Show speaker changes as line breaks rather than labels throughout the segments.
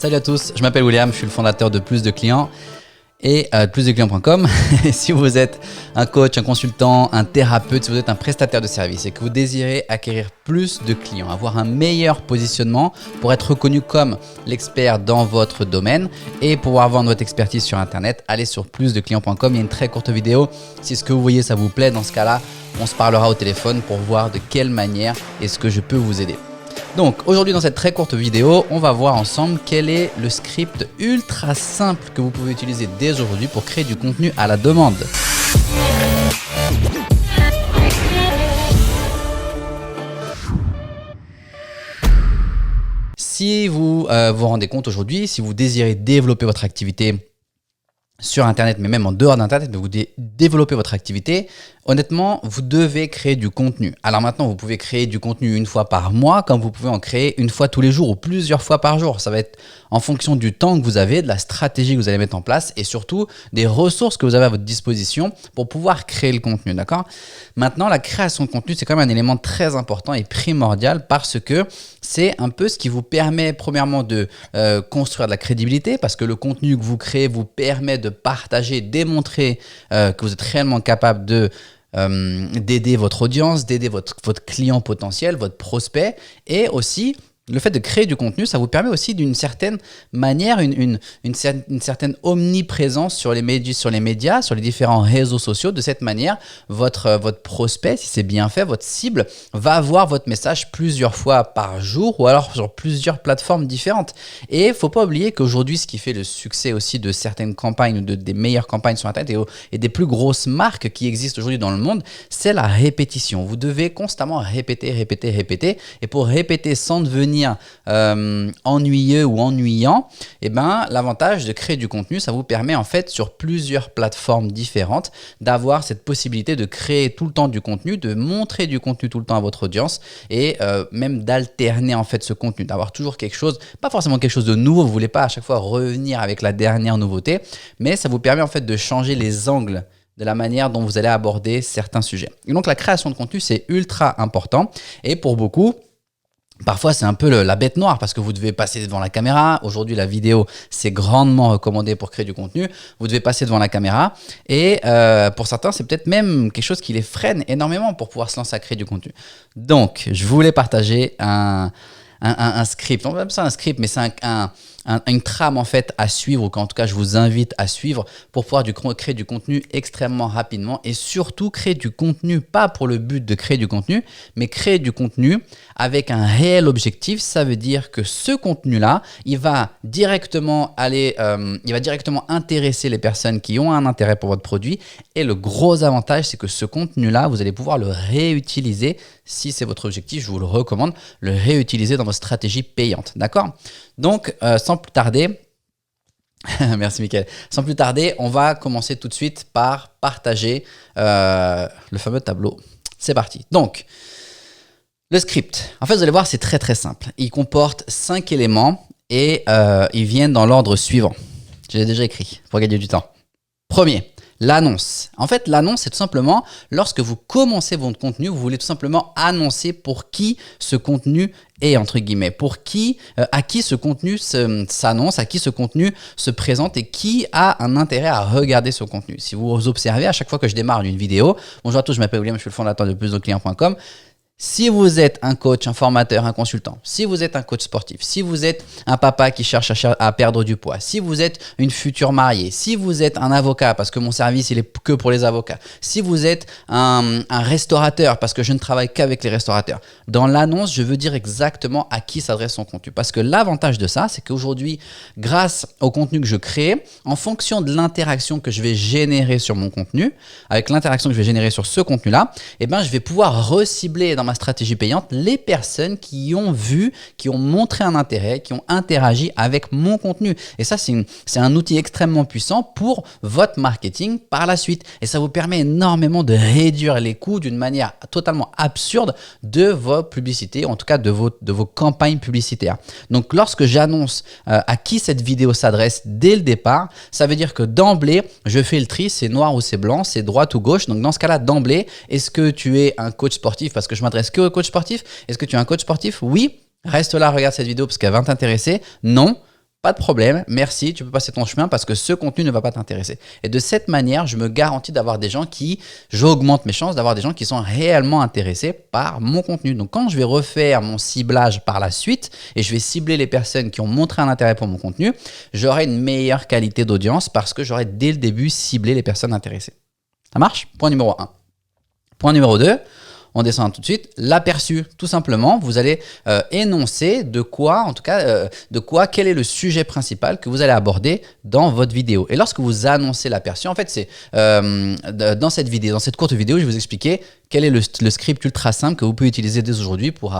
Salut à tous, je m'appelle William, je suis le fondateur de Plus de Clients et plusdeclients.com. Et si vous êtes un coach, un consultant, un thérapeute, si vous êtes un prestataire de service et que vous désirez acquérir plus de clients, avoir un meilleur positionnement pour être reconnu comme l'expert dans votre domaine et pouvoir vendre votre expertise sur Internet, allez sur plusdeclients.com. Il y a une très courte vidéo. Si ce que vous voyez, ça vous plaît, dans ce cas-là, on se parlera au téléphone pour voir de quelle manière est-ce que je peux vous aider. Donc aujourd'hui dans cette très courte vidéo, on va voir ensemble quel est le script ultra simple que vous pouvez utiliser dès aujourd'hui pour créer du contenu à la demande. Si vous vous rendez compte aujourd'hui, si vous désirez développer votre activité sur Internet, mais même en dehors d'Internet, vous développez votre activité, honnêtement, vous devez créer du contenu. Alors maintenant, vous pouvez créer du contenu une fois par mois, comme vous pouvez en créer une fois tous les jours ou plusieurs fois par jour. Ça va être en fonction du temps que vous avez, de la stratégie que vous allez mettre en place et surtout des ressources que vous avez à votre disposition pour pouvoir créer le contenu, d'accord? Maintenant, la création de contenu, c'est quand même un élément très important et primordial parce que c'est un peu ce qui vous permet premièrement de construire de la crédibilité parce que le contenu que vous créez vous permet de partager, démontrer que vous êtes réellement capable d'aider votre audience, d'aider votre client potentiel, votre prospect, et aussi le fait de créer du contenu, ça vous permet aussi d'une certaine manière, une certaine omniprésence sur les médias, sur les différents réseaux sociaux. De cette manière, votre prospect, si c'est bien fait, votre cible, va voir votre message plusieurs fois par jour ou alors sur plusieurs plateformes différentes. Et il ne faut pas oublier qu'aujourd'hui, ce qui fait le succès aussi de certaines campagnes ou des meilleures campagnes sur Internet et des plus grosses marques qui existent aujourd'hui dans le monde, c'est la répétition. Vous devez constamment répéter. Et pour répéter sans devenir ennuyeux ou ennuyant, eh ben, l'avantage de créer du contenu, ça vous permet en fait sur plusieurs plateformes différentes d'avoir cette possibilité de créer tout le temps du contenu, de montrer du contenu tout le temps à votre audience et même d'alterner en fait ce contenu, d'avoir toujours quelque chose, pas forcément quelque chose de nouveau, vous voulez pas à chaque fois revenir avec la dernière nouveauté, mais ça vous permet en fait de changer les angles de la manière dont vous allez aborder certains sujets. Et donc la création de contenu, c'est ultra important et pour beaucoup, parfois, c'est un peu la bête noire parce que vous devez passer devant la caméra. Aujourd'hui, la vidéo, c'est grandement recommandé pour créer du contenu. Vous devez passer devant la caméra et pour certains, c'est peut-être même quelque chose qui les freine énormément pour pouvoir se lancer à créer du contenu. Donc, je voulais partager un script. On va appeler ça un script, mais c'est une trame en fait à suivre, ou qu'en tout cas je vous invite à suivre pour pouvoir créer du contenu extrêmement rapidement et surtout créer du contenu pas pour le but de créer du contenu, mais créer du contenu avec un réel objectif. Ça veut dire que ce contenu-là, il va directement intéresser les personnes qui ont un intérêt pour votre produit et le gros avantage, c'est que ce contenu-là, vous allez pouvoir le réutiliser si c'est votre objectif. Je vous le recommande, le réutiliser dans votre stratégie payante, d'accord? Donc, sans plus tarder, merci Mickaël. Sans plus tarder, on va commencer tout de suite par partager le fameux tableau. C'est parti. Donc, le script. En fait, vous allez voir, c'est très très simple. Il comporte 5 éléments et ils viennent dans l'ordre suivant. Je l'ai déjà écrit pour gagner du temps. Premier, l'annonce. En fait, l'annonce, c'est tout simplement lorsque vous commencez votre contenu, vous voulez tout simplement annoncer pour qui ce contenu est, entre guillemets, pour qui, à qui ce contenu s'annonce, à qui ce contenu se présente et qui a un intérêt à regarder ce contenu. Si vous observez, à chaque fois que je démarre une vidéo, bonjour à tous, je m'appelle William, je suis le fondateur de plusdeclients.com. Si vous êtes un coach, un formateur, un consultant, si vous êtes un coach sportif, si vous êtes un papa qui cherche à perdre du poids, si vous êtes une future mariée, si vous êtes un avocat parce que mon service il est que pour les avocats, si vous êtes un restaurateur parce que je ne travaille qu'avec les restaurateurs, dans l'annonce, je veux dire exactement à qui s'adresse son contenu. Parce que l'avantage de ça, c'est qu'aujourd'hui, grâce au contenu que je crée, en fonction de l'interaction que je vais générer sur mon contenu, avec l'interaction que je vais générer sur ce contenu-là, eh ben, je vais pouvoir recibler dans ma stratégie payante les personnes qui ont vu, qui ont montré un intérêt, qui ont interagi avec mon contenu. Et ça, c'est un outil extrêmement puissant pour votre marketing par la suite. Et ça vous permet énormément de réduire les coûts d'une manière totalement absurde de vos publicités, en tout cas de vos campagnes publicitaires. Donc, lorsque j'annonce à qui cette vidéo s'adresse dès le départ, ça veut dire que d'emblée, je fais le tri, c'est noir ou c'est blanc, c'est droite ou gauche. Donc, dans ce cas-là, d'emblée, est-ce que tu es un coach sportif parce que je m'adresse que aux coachs sportifs? Est-ce que tu es un coach sportif? Oui. Reste là, regarde cette vidéo parce qu'elle va t'intéresser. Non. pas de problème, merci, tu peux passer ton chemin parce que ce contenu ne va pas t'intéresser. Et de cette manière, je me garantis d'avoir des gens j'augmente mes chances d'avoir des gens qui sont réellement intéressés par mon contenu. Donc quand je vais refaire mon ciblage par la suite et je vais cibler les personnes qui ont montré un intérêt pour mon contenu, j'aurai une meilleure qualité d'audience parce que j'aurai dès le début ciblé les personnes intéressées. Ça marche? Point numéro 1. Point numéro 2. On descend tout de suite. L'aperçu, tout simplement, vous allez énoncer de quoi, en tout cas, quel est le sujet principal que vous allez aborder dans votre vidéo. Et lorsque vous annoncez l'aperçu, en fait, c'est dans cette courte vidéo, je vais vous expliquer quel est le script ultra simple que vous pouvez utiliser dès aujourd'hui pour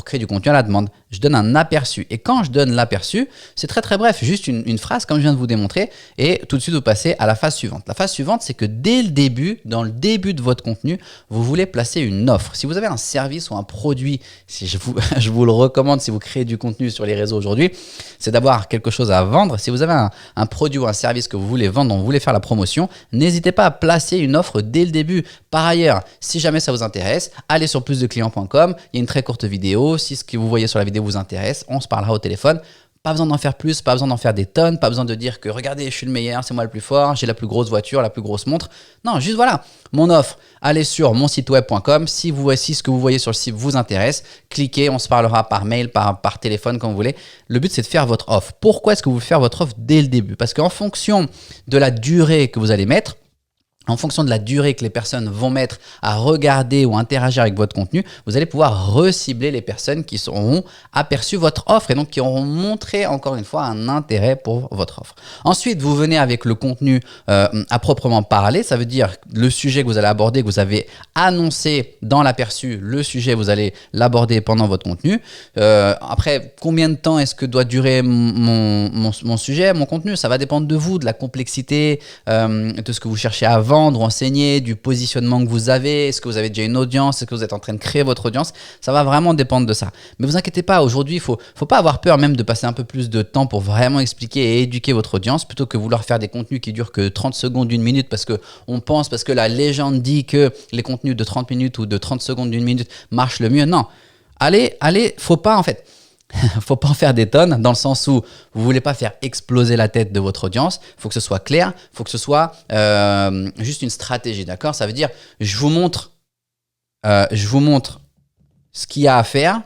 créer du contenu à la demande. Je donne un aperçu. Et quand je donne l'aperçu, c'est très très bref, juste une phrase comme je viens de vous démontrer. Et tout de suite, vous passez à la phase suivante. La phase suivante, c'est que dès le début, dans le début de votre contenu, vous voulez placer une offre. Si vous avez un service ou un produit, je vous le recommande si vous créez du contenu sur les réseaux aujourd'hui, c'est d'avoir quelque chose à vendre. Si vous avez un produit ou un service que vous voulez vendre, dont vous voulez faire la promotion, n'hésitez pas à placer une offre dès le début. Par ailleurs, si jamais ça vous intéresse, allez sur plusdeclients.com. Il y a une très courte vidéo. Si ce que vous voyez sur la vidéo vous intéresse, on se parlera au téléphone. Pas besoin d'en faire plus, pas besoin d'en faire des tonnes, pas besoin de dire que regardez, je suis le meilleur, c'est moi le plus fort, j'ai la plus grosse voiture, la plus grosse montre. Non, juste voilà, mon offre. Allez sur mon site web.com. Si ce que vous voyez sur le site vous intéresse, cliquez, on se parlera par mail, par téléphone, comme vous voulez. Le but, c'est de faire votre offre. Pourquoi est-ce que vous voulez faire votre offre dès le début? Parce qu'en fonction de la durée que vous allez mettre, en fonction de la durée que les personnes vont mettre à regarder ou interagir avec votre contenu, vous allez pouvoir recibler les personnes qui auront aperçu votre offre et donc qui auront montré encore une fois un intérêt pour votre offre. Ensuite, vous venez avec le contenu à proprement parler. Ça veut dire le sujet que vous allez aborder, que vous avez annoncé dans l'aperçu, le sujet, vous allez l'aborder pendant votre contenu. Après, combien de temps est-ce que doit durer mon sujet, mon contenu? Ça va dépendre de vous, de la complexité, de ce que vous cherchez à vendre, enseigner, du positionnement que vous avez, est-ce que vous avez déjà une audience, est-ce que vous êtes en train de créer votre audience, ça va vraiment dépendre de ça. Mais vous inquiétez pas, aujourd'hui, il faut pas avoir peur même de passer un peu plus de temps pour vraiment expliquer et éduquer votre audience plutôt que vouloir faire des contenus qui durent que 30 secondes, une minute parce que la légende dit que les contenus de 30 minutes ou de 30 secondes, d'une minute marchent le mieux. Non, allez, faut pas en fait. Faut pas en faire des tonnes dans le sens où vous voulez pas faire exploser la tête de votre audience. Faut que ce soit clair, faut que ce soit juste une stratégie, d'accord? Ça veut dire je vous montre ce qu'il y a à faire.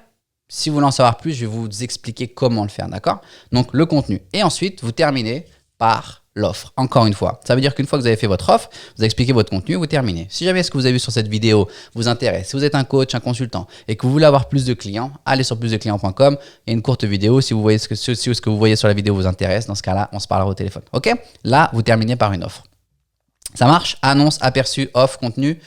Si vous voulez en savoir plus, je vais vous expliquer comment le faire, d'accord? Donc le contenu et ensuite vous terminez par l'offre. Encore une fois, ça veut dire qu'une fois que vous avez fait votre offre, vous avez expliqué votre contenu, vous terminez. Si jamais ce que vous avez vu sur cette vidéo vous intéresse, si vous êtes un coach, un consultant et que vous voulez avoir plus de clients, allez sur plusdeclients.com. Il y a une courte vidéo. Si vous voyez ce que vous voyez sur la vidéo vous intéresse, dans ce cas-là, on se parlera au téléphone. Ok? Là, vous terminez par une offre. Ça marche? Annonce, aperçu, offre, contenu.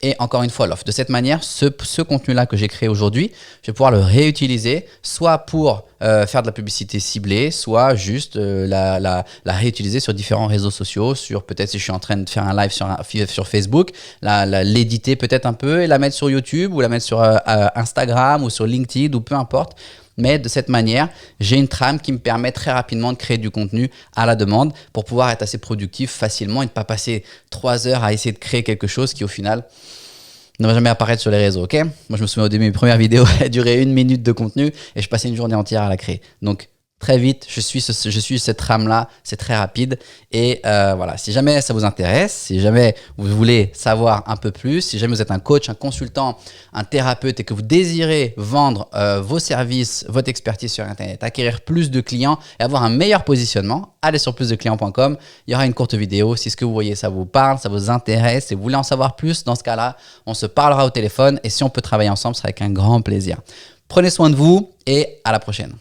Et encore une fois, l'offre. De cette manière, ce contenu-là que j'ai créé aujourd'hui, je vais pouvoir le réutiliser, soit pour faire de la publicité ciblée, soit juste la réutiliser sur différents réseaux sociaux, peut-être si je suis en train de faire un live sur Facebook, l'éditer peut-être un peu et la mettre sur YouTube ou la mettre sur Instagram ou sur LinkedIn ou peu importe. Mais de cette manière, j'ai une trame qui me permet très rapidement de créer du contenu à la demande pour pouvoir être assez productif facilement et ne pas passer 3 heures à essayer de créer quelque chose qui au final ne va jamais apparaître sur les réseaux. Ok? Moi, je me souviens au début, mes premières vidéos, elles duraient 1 minute de contenu et je passais une journée entière à la créer. Donc, très vite, je suis cette trame-là, c'est très rapide. Et voilà, si jamais ça vous intéresse, si jamais vous voulez savoir un peu plus, si jamais vous êtes un coach, un consultant, un thérapeute et que vous désirez vendre vos services, votre expertise sur Internet, acquérir plus de clients et avoir un meilleur positionnement, allez sur plusdeclients.com. Il y aura une courte vidéo. Si ce que vous voyez, ça vous parle, ça vous intéresse et vous voulez en savoir plus, dans ce cas-là, on se parlera au téléphone et si on peut travailler ensemble, ce sera avec un grand plaisir. Prenez soin de vous et à la prochaine.